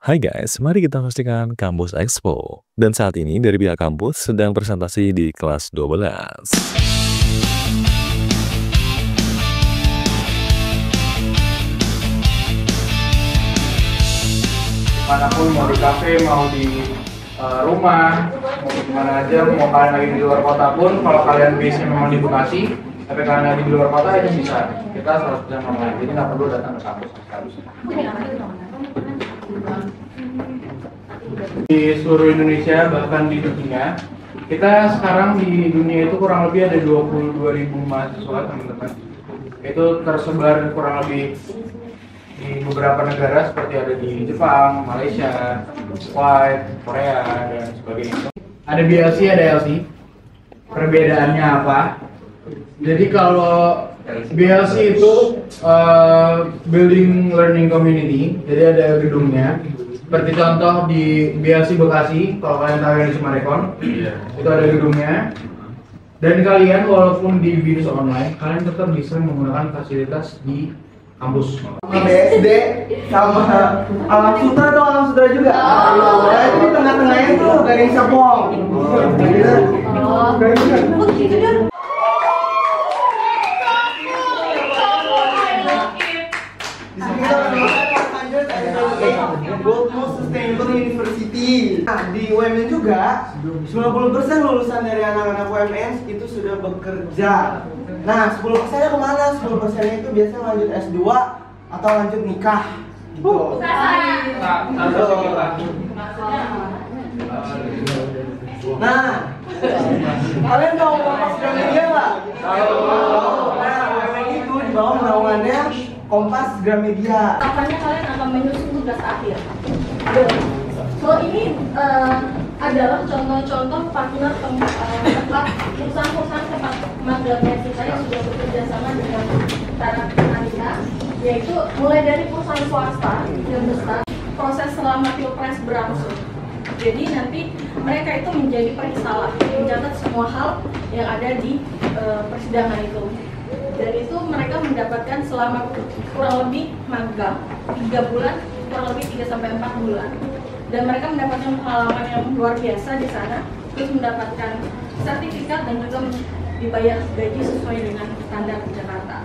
Hai guys, mari kita pastikan Kampus Expo. Dan saat ini dari pihak kampus sedang presentasi di kelas 12. Manapun, mau di kafe, mau di rumah, mau di mana aja, mau kalian lagi di luar kota pun, kalau kalian base-nya memang di Bekasi, tapi kalian lagi di luar kota itu bisa. Kita 100% online, jadi nggak perlu datang ke kampus harus. Di seluruh Indonesia, bahkan di dunia, kita sekarang di dunia itu kurang lebih ada 22.000 mahasiswa, teman-teman. Itu tersebar kurang lebih di beberapa negara seperti ada di Jepang, Malaysia, Kuwait, Korea, dan sebagainya. Ada BLC, ada LC. Perbedaannya apa? Jadi kalau BLC itu Building Learning Community, jadi ada gedungnya. Seperti contoh di BLC Bekasi, kalau kalian tahu yang di Sumarekon, itu ada gedungnya. Dan kalian walaupun di BINUS online, kalian tetap bisa menggunakan fasilitas di kampus. BSD sama Alam Sutra atau Alam Sutra juga? Nah, itu di tengah-tengahnya tuh Garing Serpong. Begitu dong. World Most Sustainable University. Nah, di UMN juga 90% lulusan dari anak-anak UMN itu sudah bekerja. Nah, 10%-nya kemana? 10%-nya itu biasanya lanjut S2 atau lanjut nikah. Gitu. Nah, kalian tahu Kompas Gramedia nggak? Nah, UMN itu di bawah naungannya Kompas Gramedia. Kapannya kalian akan menyusun tugas akhir? So ini adalah contoh-contoh partner tempat perusahaan-perusahaan tempat magangnya kita yang sudah bekerja sama dengan kita, yaitu mulai dari perusahaan swasta yang besar, proses selama pilpres berlangsung. Jadi nanti mereka itu menjadi perisalah, mencatat semua hal yang ada di persidangan itu. Dan itu mereka mendapatkan selama kurang lebih magang 3 bulan, kurang lebih 3-4 bulan. Dan mereka mendapatkan pengalaman yang luar biasa di sana, terus mendapatkan sertifikat dan juga dibayar gaji sesuai dengan standar Jakarta.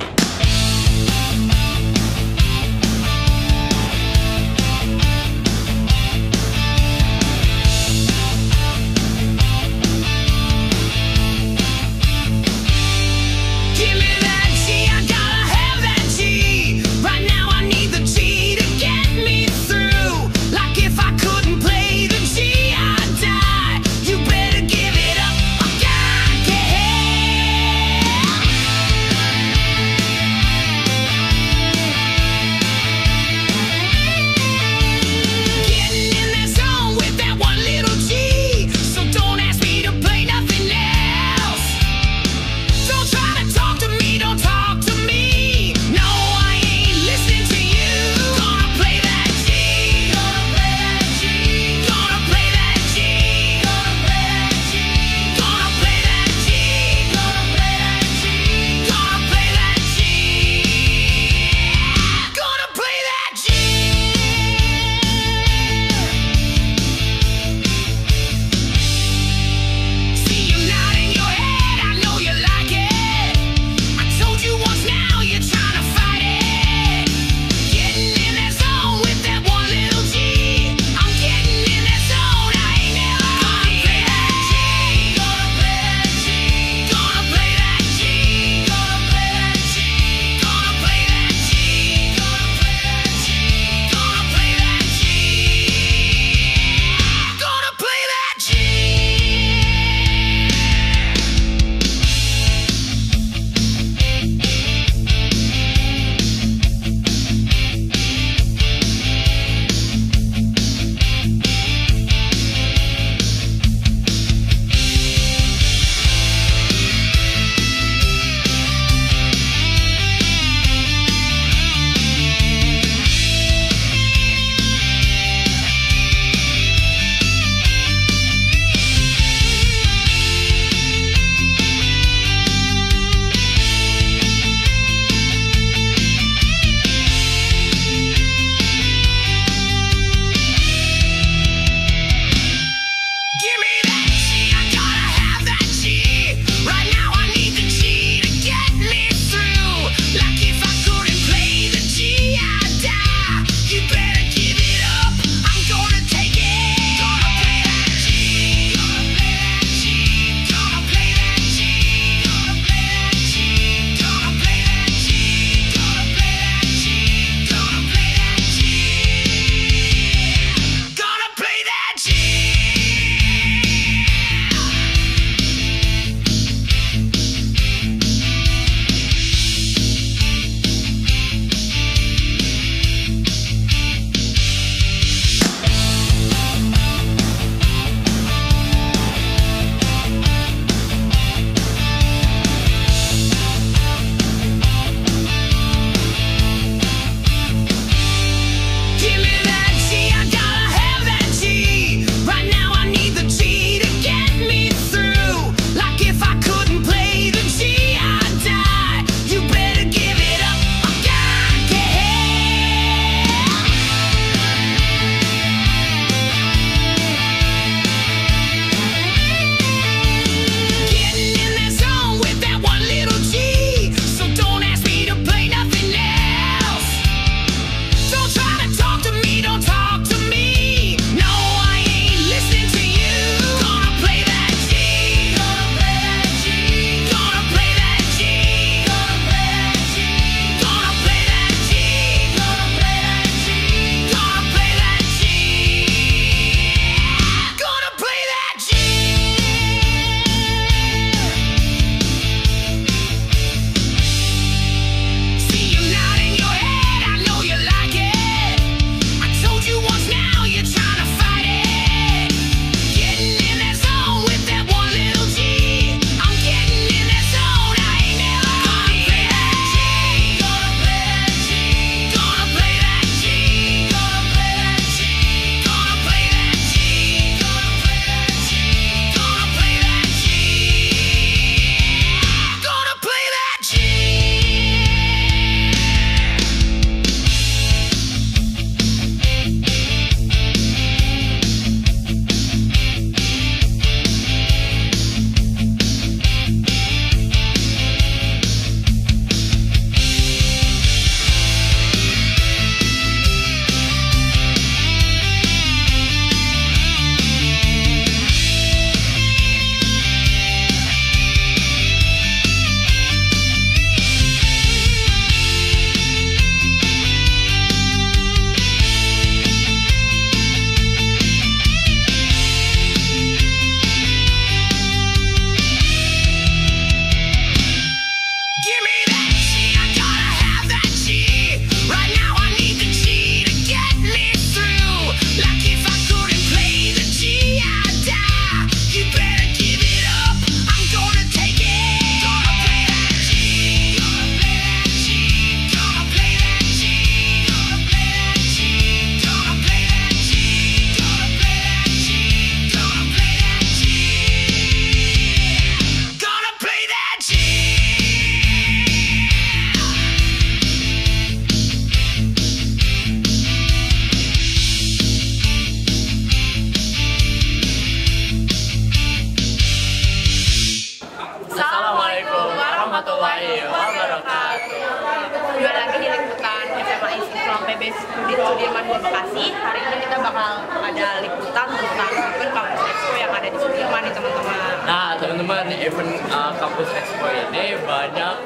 ada liputan tentang event Kampus Expo yang ada di Sudirman nih teman-teman. Nah teman-teman, event Kampus Expo ini banyak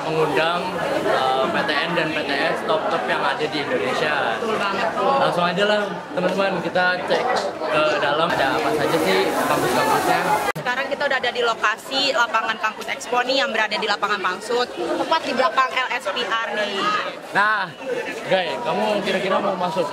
mengundang PTN dan PTS top-top yang ada di Indonesia. Betul banget tuh. Langsung aja lah teman-teman, kita cek ke dalam ada apa saja sih kampus-kampusnya. Sekarang kita udah ada di lokasi lapangan Kampus Expo nih yang berada di lapangan Pangsut, tepat di belakang LSPR nih. Nah, Guys, kamu kira-kira mau masuk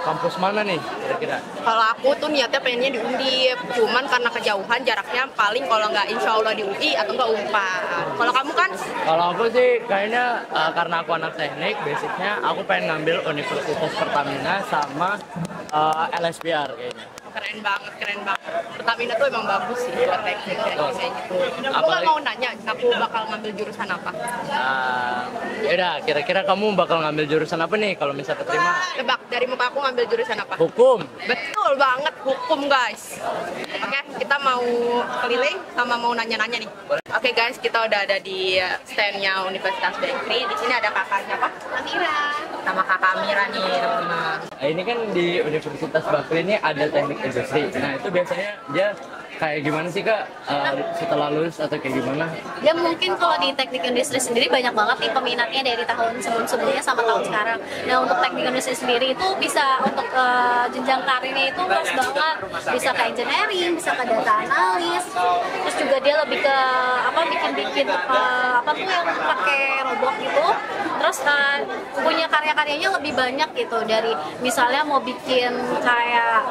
kampus mana nih kira-kira? Kalau aku tuh niatnya pengennya di Undip, cuman karena kejauhan jaraknya paling kalau nggak insya Allah di UI atau nggak Unpad. Kalau kamu kan? Kalau aku sih kayaknya karena aku anak teknik, basicnya aku pengen ngambil Universitas Pertamina sama LSPR kayaknya. Keren banget, keren banget. Pertamina tuh emang bagus sih buat teknik kayak gitu. Aku Apalagi- kan mau nanya, aku bakal ngambil jurusan apa? Yaudah, kira-kira kamu bakal ngambil jurusan apa nih kalau misalnya keterima? Tebak, dari muka aku ngambil jurusan apa? Hukum. Betul banget, hukum guys. Oke, kita mau keliling sama mau nanya-nanya nih. Oke guys, kita udah ada di standnya Universitas Bakery. Di sini ada kakaknya Pak Amira. Sama kakak Amira nih teman-teman. Nah, ini kan di Universitas Bakri ini ada teknik industri. Nah itu biasanya dia kayak gimana sih Kak setelah lulus atau kayak gimana? Ya mungkin kalau di teknik industri sendiri banyak banget nih peminatnya dari tahun sebelum-sebelumnya sama tahun sekarang. Nah untuk teknik industri sendiri itu bisa untuk jenjang karirnya itu luas banget. Bisa ke engineering, bisa ke data analis, terus juga dia lebih ke apa bikin-bikin apa tuh yang pakai robot gitu. Terus punya karya-karyanya lebih banyak gitu, dari misalnya mau bikin kayak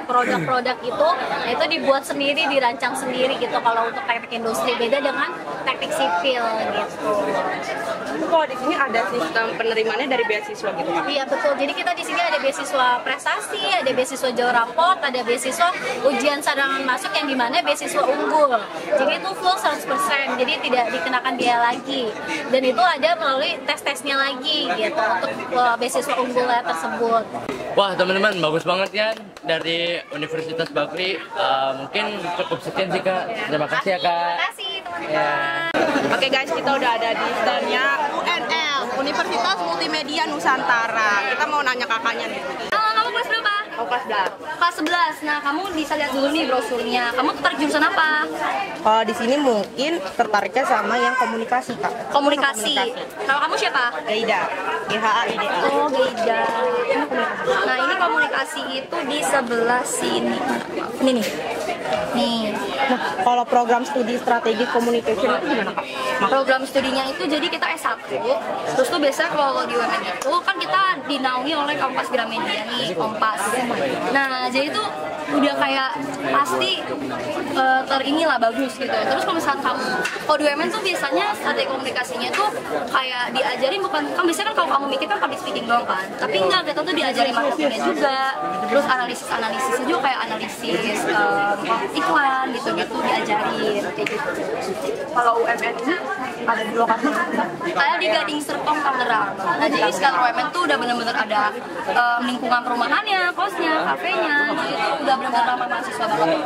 produk-produk itu, nah itu dibuat sendiri, dirancang sendiri gitu kalau untuk teknik industri, beda dengan teknik sipil gitu. Kalau di sini ada sistem penerimaannya dari beasiswa gitu Pak? Iya betul, jadi kita di sini ada beasiswa prestasi, ada beasiswa jauh raport, ada beasiswa ujian cadangan masuk yang dimana beasiswa unggul. Jadi itu full 100%, jadi tidak dikenakan biaya lagi. Dan itu ada melalui tes-tesnya lagi gitu untuk beasiswa unggulnya tersebut. Wah teman-teman, bagus banget ya dari Universitas Bakri. Mungkin cukup sekian sih Kak. Terima kasih ya Kak. Terima kasih teman-teman. Oke guys, kita udah ada di standnya UNL, Universitas Multimedia Nusantara. Kita mau nanya kakaknya nih. Halo, kamu kelas berapa? Aku kelas berapa? Kelas 11. Nah, kamu bisa lihat dulu nih brosurnya. Kamu tertarik jurusan apa? Kalau di sini mungkin tertariknya sama yang komunikasi Kak. Komunikasi. Kalau kamu siapa? Gaida, GHAIDA. Oh, beda. Nah, ini komunikasi itu di sebelah sini. Ini nih. Nih. Nah, kalau program studi strategi communication itu gimana Kak? Program studinya itu jadi kita S1. Terus tuh biasanya kalau di UMN itu kan kita dinaungi oleh Kompas Gramedia nih, Kompas. Nah, jadi tuh udah kayak pasti terinilah bagus gitu. Terus kalau misalkan kamu, kalau di UMN tuh biasanya strategi komunikasinya tuh kayak diajarin kan biasanya kan kalau kamu mikir kan public speaking doang kan. Tapi enggak, kita tuh diajarin marketingnya juga. Terus analisisnya juga kayak analisis iklan gitu-gitu diajarin kayak gitu. Kalau UMN ini ada di lokasi mana? Kayak di Gading Serpong Tangerang. Nah jadi sekarang UMN tuh udah bener-bener ada lingkungan perumahannya, kosnya, kafenya, jadi itu udah bener-bener ramah mahasiswa banget.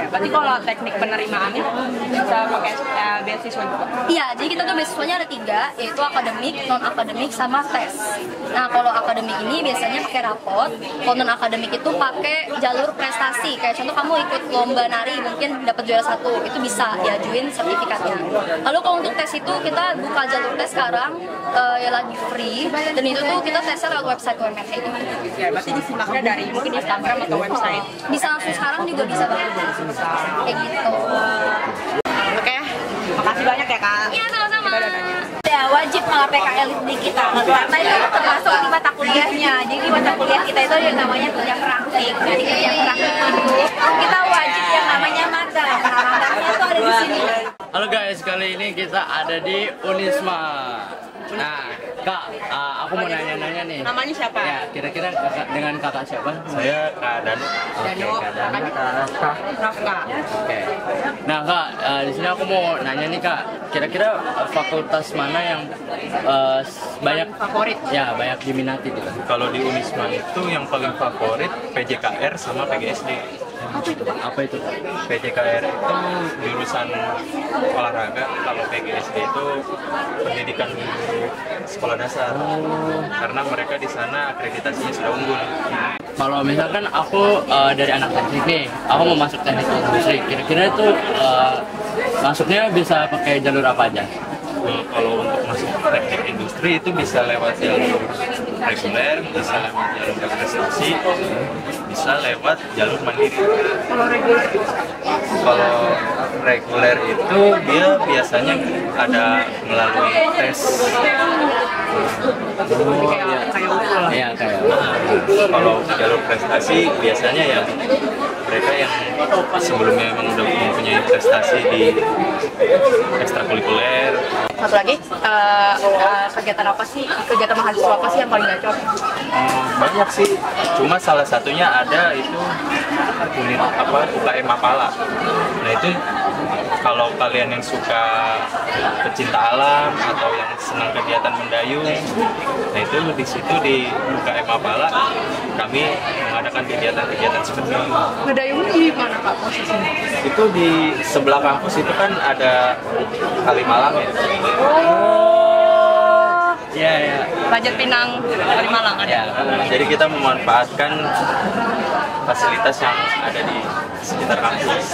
Berarti kalau teknik penerimaannya bisa pakai beasiswa juga? Iya, jadi kita tuh beasiswanya ada 3, yaitu akademik, non akademik, sama tes. Nah kalau akademik ini biasanya pakai rapot, kalau non akademik itu pakai jalur prestasi. Kayak contoh kamu ikut lomba nari mungkin dapat juara 1, itu bisa diajuin sertifikatnya. Lalu kalau untuk tes itu kita buka jalur tes sekarang ya lagi free, dan itu tuh kita tesnya lewat website UMN kayak gitu. Ya, berarti disimaknya dari mungkin Instagram atau website. Bisa langsung sekarang juga bisa banget kayak gitu. Oke, makasih banyak ya Kak. Iya sama-sama. Kita udah nanya. Ya wajib malah PKL di kita karena itu termasuk di mata kuliahnya. Jadi di mata kuliah kita itu yang namanya kerja praktik. Jadi kerja praktik itu kita wajib yang namanya magang. Nah magangnya itu ada di sini. Halo guys, kali ini kita ada di Unisma. Nah, Kak, aku mau nanya-nanya nih. Namanya siapa? Ya, kira-kira dengan kakak siapa? Saya Kak Danu. Danu, kakaknya Rafka. Oke. Nah, Kak, di sini aku mau nanya nih, Kak. Kira-kira fakultas mana yang banyak Favorit? Ya, banyak diminati gitu. Kalau di Unisma itu yang paling favorit PJKR sama PGSD. Apa itu Pak? Apa itu? PJKR itu jurusan olahraga, kalau PGSD itu pendidikan sekolah dasar. Karena mereka di sana akreditasinya sudah unggul. Kalau misalkan aku dari anak teknik nih, aku mau masuk teknik industri, kira-kira itu masuknya bisa pakai jalur apa aja? Kalau untuk masuk teknik industri itu bisa lewat jalur reguler, bisa lewat jalur prestasi, bisa lewat jalur mandiri. Kalau reguler itu dia biasanya ada melalui tes. Iya kayak. Kalau jalur prestasi biasanya ya mereka yang sebelumnya memang udah mempunyai prestasi di ekstrakurikuler. Satu lagi, kegiatan mahasiswa apa sih yang paling gacor? Banyak sih, cuma salah satunya ada itu unit UKM Mapala. Nah itu kalau kalian yang suka pecinta alam atau yang senang kegiatan mendayung, nah itu di situ di UKM Mapala kami mengadakan kegiatan-kegiatan seperti itu. Ngedayungnya di mana Pak posisinya? Itu di sebelah kampus itu kan ada Kalimalang ya. Iya ya. Pajat Pinang Kalimalang ada. Ya. Jadi kita memanfaatkan fasilitas yang ada di sekitar kampus.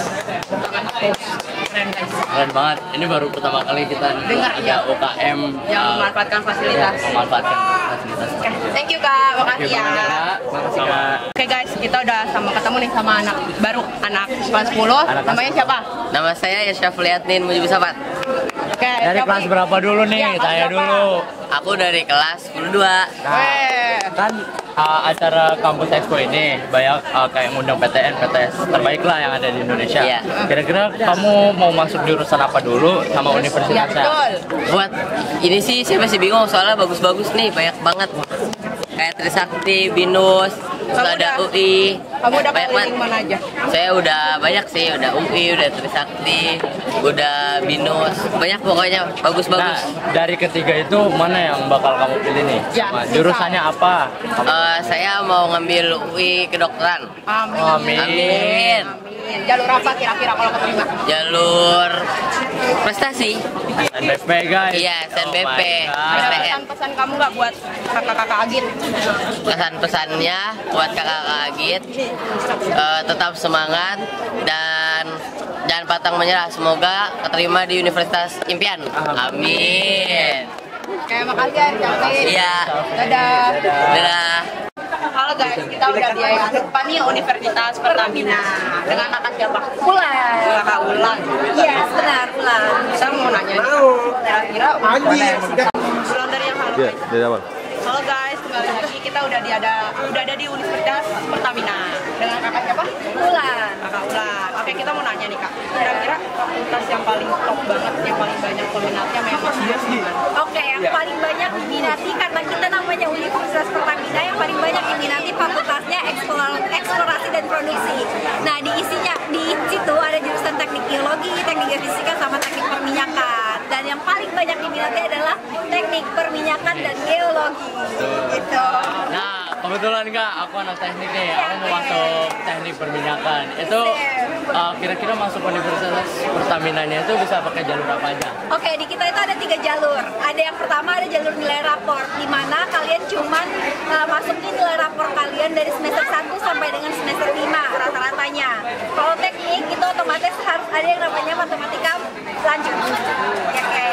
Keren guys. Keren banget. Ini baru pertama kali kita Dengar, ada ya. UKM Yang memanfaatkan fasilitas. memanfaatkan fasilitas. Thank you Kak, makasih ya. Makasih Kak. Oke guys, kita udah ketemu nih sama anak baru, anak kelas 10. Namanya siapa? Nama saya Irsyaf Liatin Mujibisabat. Oke, Dari siapa kelas nih? berapa dulu nih? Iya, kelas Tanya berapa? dulu. Aku dari kelas 12. Weh. Kan acara kampus expo ini banyak kayak ngundang PTN, PTS terbaik lah yang ada di Indonesia. Iya. Kira-kira kamu mau masuk jurusan apa dulu sama Ya universitasnya? betul. Buat ini sih saya masih bingung soalnya bagus-bagus nih, banyak banget. Kayak Trisakti, Binus, terus Kamu ada udah- UI. Kamu udah banyak keliling banget. mana aja? Saya udah banyak sih, udah UI, udah Trisakti, udah Binus, banyak pokoknya Nah, bagus-bagus. dari ketiga itu mana yang bakal kamu pilih nih? Ya, Sama bisa. jurusannya apa? Saya mau ngambil UI kedokteran. Amin. Amin. Amin. Amin. Jalur apa kira-kira kalau keterima? Jalur prestasi. SNBP guys. Iya, SNBP. Oh my God. Ada SPN. pesan-pesan kamu nggak buat kakak-kakak Agit? Pesan-pesannya buat kakak-kakak Agit, tetap semangat dan jangan pantang menyerah. Semoga keterima di Universitas Impian. Amin. Oke, makasih ya, Captain. Iya. Dadah. Dadah. Halo guys, kita udah di depan nih Universitas Pertamina dengan kakak siapa? Ulan. Kakak Ulan. Iya, benar Ulan. Saya mau nanya nih, kira-kira Ulan dari yang halo. Iya, dari awal. Halo guys, kembali lagi kita udah ada di Universitas Pertamina dengan kakak siapa? Ulan. Kakak Ulan. Oke, kita mau nanya nih kak, kira-kira fakultas yang paling top banget, yang paling banyak peminatnya memang gimana? Oke, yang paling banyak diminati karena kita namanya Universitas Pertamina, yang paling banyak diminati fakultasnya eksplorasi dan produksi. Nah, di situ ada jurusan teknik geologi, teknik geofisika, sama teknik perminyakan. Dan yang paling banyak diminati adalah teknik perminyakan dan geologi. Gitu. Nah, kebetulan Kak, aku anak teknik nih. Aku mau masuk teknik perminyakan. Itu kira-kira masuk Universitas Pertaminanya itu bisa pakai jalur apa aja? Oke, di kita itu ada 3 jalur. Ada yang pertama ada jalur nilai rapor, di mana kalian cuman masukin nilai rapor kalian dari semester 1 sampai dengan semester 5 rata-ratanya. Kalau teknik itu otomatis harus ada yang namanya matematika lanjut. Ya, oke.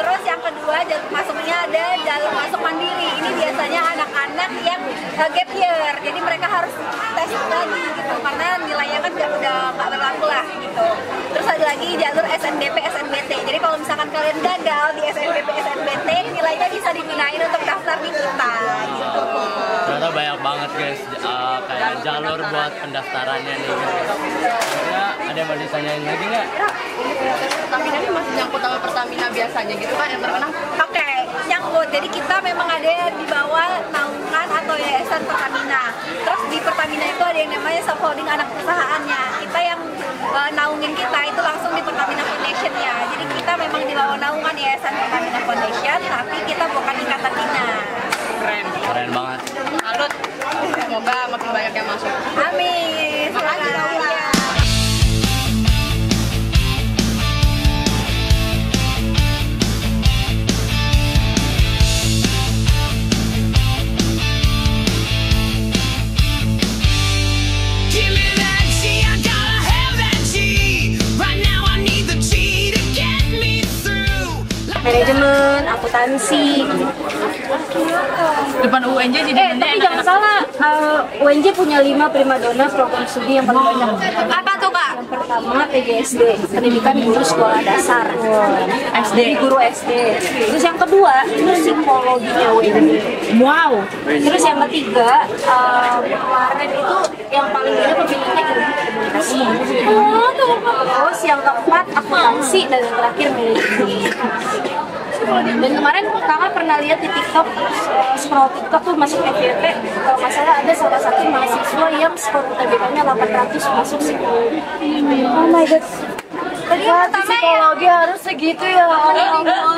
Terus yang kedua jalur masuknya ada jalur masuk mandiri. Ini biasanya anak-anak yang gap year, jadi mereka harus tes lagi gitu karena nilainya kan udah nggak berlaku lah gitu. Terus ada lagi jalur SNBP, SNBT. Jadi kalau misalkan kalian gagal di SNBP, SNBT, nilainya bisa digunain untuk daftar di kita gitu. Ternyata banyak banget guys, kayak jalur buat pendaftarannya nih guys. Kira ada yang mau ditanyain lagi nggak? Universitas Pertamina ini masih nyangkut sama Pertamina biasanya gitu kan yang terkenal? Oke, nyangkut. Jadi kita memang ada di bawah naungan atau yayasan Pertamina. Terus di Pertamina itu ada yang namanya subholding anak perusahaannya. Kita yang naungin kita itu langsung di Pertamina Foundation ya. Jadi kita memang di bawah naungan yayasan Pertamina Foundation, tapi kita bukan ikatan dinas. Keren. Keren banget. Salut. Semoga makin banyak yang masuk. Amin. Makasih, Kak Ulan. Ya. manajemen, akuntansi. Depan UNJ jadi tapi jangan salah, UNJ punya 5 primadona program studi yang paling banyak. Apa tuh Kak? Yang pertama PGSD, pendidikan guru sekolah dasar. SD. Guru SD. Terus yang kedua itu psikologinya UNJ. Wow. Terus yang ketiga kemarin itu yang paling banyak pemilihnya ilmu komunikasi. Terus yang keempat akuntansi dan yang terakhir manajemen. Dan kemarin kakak pernah lihat di TikTok, scroll TikTok tuh masuk FYP, kalau nggak salah ada salah satu mahasiswa yang skor UTBK-nya 800 masuk psikologi. Oh my god. Tadi psikologi harus segitu ya,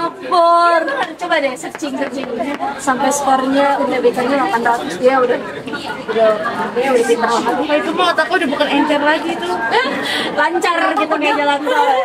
Akbar. Coba deh searching sampai skornya UTBK-nya 800, dia udah pintar banget. Itu mau aku udah bukan encer lagi tuh. Lancar gitu kayak jalan tol.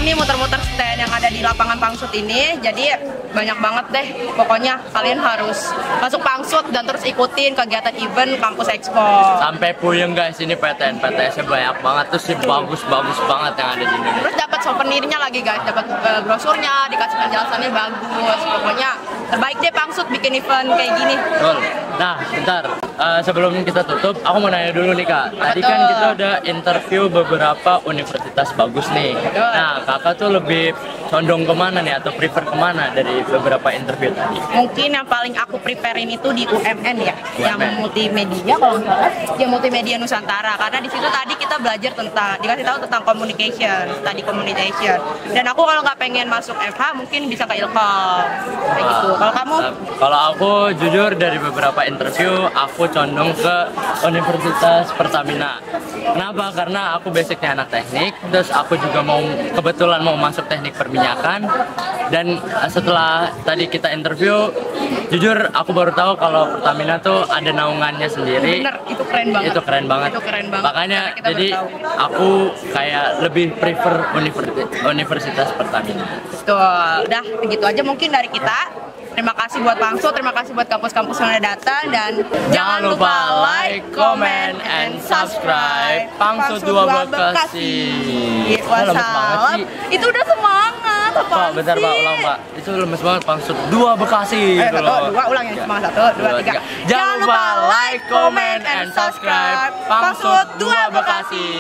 Muter-muter stand yang ada di lapangan Pangsut ini, jadi banyak banget deh. Pokoknya kalian harus masuk Pangsut dan terus ikutin kegiatan event Kampus Expo. Sampai puyeng guys, ini PTN-PTS-nya banyak banget, terus sih bagus-bagus banget yang ada di Indonesia. Terus dapat souvenirnya lagi guys, dapat brosurnya, dikasih penjelasannya bagus. Pokoknya terbaik deh Pangsut bikin event kayak gini. Betul. Nah, bentar. Sebelum kita tutup, aku mau nanya dulu nih Kak. Tadi kan kita udah interview beberapa universitas bagus nih. Nah, Kakak tuh lebih condong kemana nih atau prefer kemana dari beberapa interview tadi? Mungkin yang paling aku preparein itu di UMN ya, yang multimedia kalau nggak salah, yang multimedia Nusantara. Karena di situ tadi kita belajar tentang, dikasih tahu tentang communication, tadi communication. Dan aku kalau nggak pengen masuk FH, mungkin bisa ke Ilkom, kayak gitu. Kalau kamu? Kalau aku jujur dari beberapa interview, aku condong ke Universitas Pertamina. Kenapa? Karena aku basicnya anak teknik, terus aku juga kebetulan mau masuk teknik perminyakan. Dan setelah tadi kita interview, jujur aku baru tahu kalau Pertamina tuh ada naungannya sendiri. Bener, itu keren banget. Itu keren banget. Itu keren banget. Makanya jadi aku kayak lebih prefer Universitas Pertamina. Tuh, udah begitu aja mungkin dari kita. Terima kasih buat Pangsut, terima kasih buat kampus-kampus yang udah datang, dan jangan lupa like, comment, and subscribe Pangsut 2 Bekasi. Wassalam. Itu udah semangat. Pak, bentar Pak, ulang Pak. Itu lemes banget Pangsut 2 Bekasi. Ayo, 1, 2, ulang yang semangat. 1, 2, 3. Jangan lupa like, comment, and subscribe Pangsut 2 Bekasi.